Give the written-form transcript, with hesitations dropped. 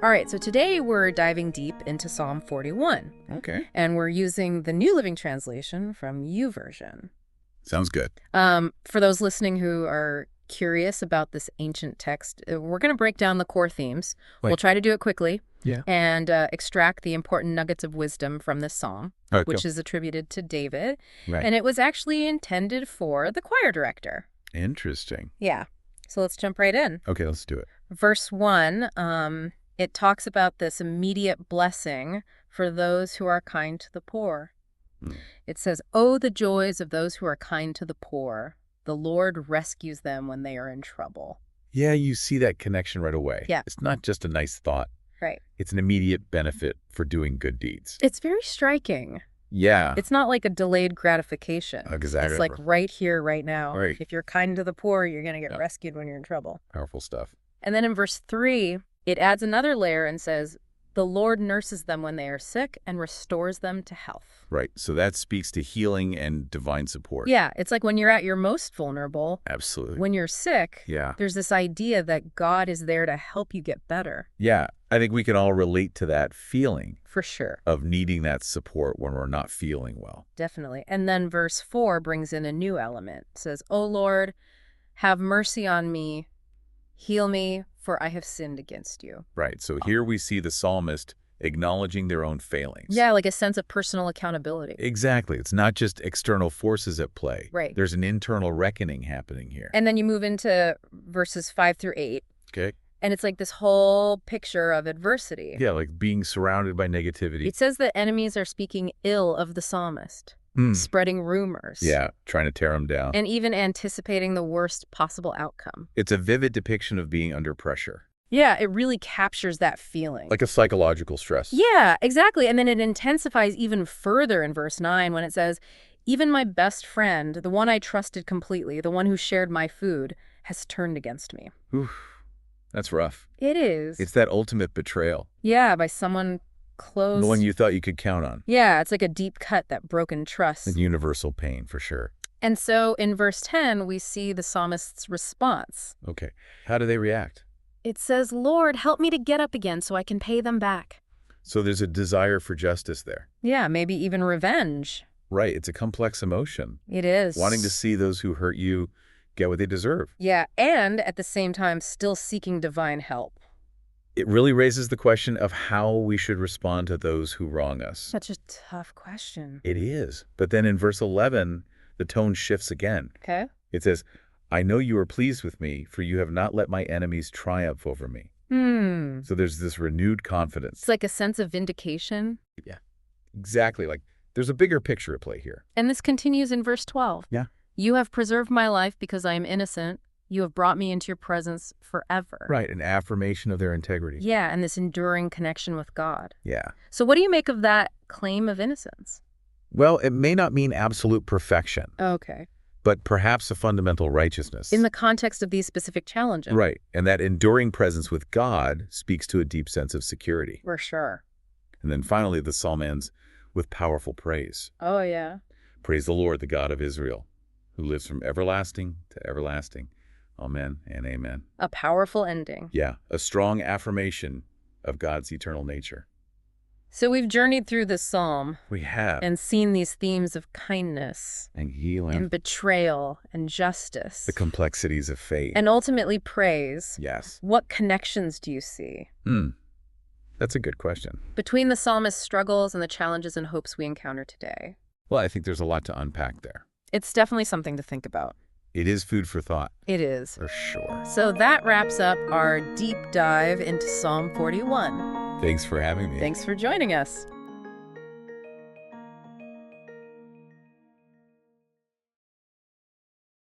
All right, so today we're diving deep into Psalm 41. Okay. And we're using the New Living Translation from YouVersion. Sounds good. For those listening who are curious about this ancient text, we're going to break down the core themes. We'll try to do it quickly. Yeah. And extract the important nuggets of wisdom from this song, which is attributed to David. Right. And it was actually intended for the choir director. Interesting. Yeah. So let's jump right in. Okay, let's do it. Verse 1, it talks about this immediate blessing for those who are kind to the poor. It says, "Oh, the joys of those who are kind to the poor. The Lord rescues them when they are in trouble." Yeah, you see that connection right away. Yeah. It's not just a nice thought. Right. It's an immediate benefit for doing good deeds. It's very striking. Yeah. It's not like a delayed gratification. Exactly. It's like right here, right now. Right. If you're kind to the poor, you're going to get rescued when you're in trouble. Powerful stuff. And then in verse 3, it adds another layer and says, "The Lord nurses them when they are sick and restores them to health." Right. So that speaks to healing and divine support. Yeah, it's like when you're at your most vulnerable, Absolutely. when you're sick, Yeah. there's this idea that God is there to help you get better. Yeah. I think we can all relate to that feeling For sure. of needing that support when we're not feeling well. Definitely. And then verse 4 brings in a new element. It says, "O Lord, have mercy on me, heal me, for I have sinned against you." Right. So here we see the psalmist acknowledging their own failings. Yeah, like a sense of personal accountability. Exactly. It's not just external forces at play. Right. There's an internal reckoning happening here. And then you move into verses 5 through 8. Okay. And it's like this whole picture of adversity. Yeah, like being surrounded by negativity. It says that enemies are speaking ill of the psalmist, spreading rumors. Yeah, trying to tear him down. And even anticipating the worst possible outcome. It's a vivid depiction of being under pressure. Yeah, it really captures that feeling. Like a psychological stress. Yeah, exactly. And then it intensifies even further in verse 9 when it says, "Even my best friend, the one I trusted completely, the one who shared my food, has turned against me." Oof, that's rough. It is. It's that ultimate betrayal. Yeah, by someone close. The one you thought you could count on. Yeah, it's like a deep cut, that broken trust. And universal pain, for sure. And so in verse 10, we see the psalmist's response. Okay. How do they react? It says, "Lord, help me to get up again so I can pay them back." So there's a desire for justice there. Yeah, maybe even revenge. Right. It's a complex emotion. It is. Wanting to see those who hurt you get what they deserve. Yeah, and at the same time, still seeking divine help. It really raises the question of how we should respond to those who wrong us. Such a tough question. It is. But then in verse 11, the tone shifts again. Okay. It says, "I know you are pleased with me, for you have not let my enemies triumph over me." So there's this renewed confidence. It's like a sense of vindication. Yeah, exactly. Like there's a bigger picture at play here. And this continues in verse 12. Yeah. "You have preserved my life because I am innocent. You have brought me into your presence forever." Right, an affirmation of their integrity. Yeah, and this enduring connection with God. Yeah. So what do you make of that claim of innocence? Well, it may not mean absolute perfection, Okay. but perhaps a fundamental righteousness. In the context of these specific challenges. Right, and that enduring presence with God speaks to a deep sense of security. For sure. And then finally, the psalm ends with powerful praise. Oh, yeah. Praise the Lord, the God of Israel, who lives from everlasting to everlasting. Amen and amen. A powerful ending. Yeah, a strong affirmation of God's eternal nature. So we've journeyed through this psalm We have. and seen these themes of kindness And healing. and betrayal and justice. The complexities of faith. And ultimately praise. Yes. What connections do you see That's a good question. between the psalmist's struggles and the challenges and hopes we encounter today? Well, I think there's a lot to unpack there. It's definitely something to think about. It is food for thought. It is. For sure. So that wraps up our deep dive into Psalm 41. Thanks for having me. Thanks for joining us.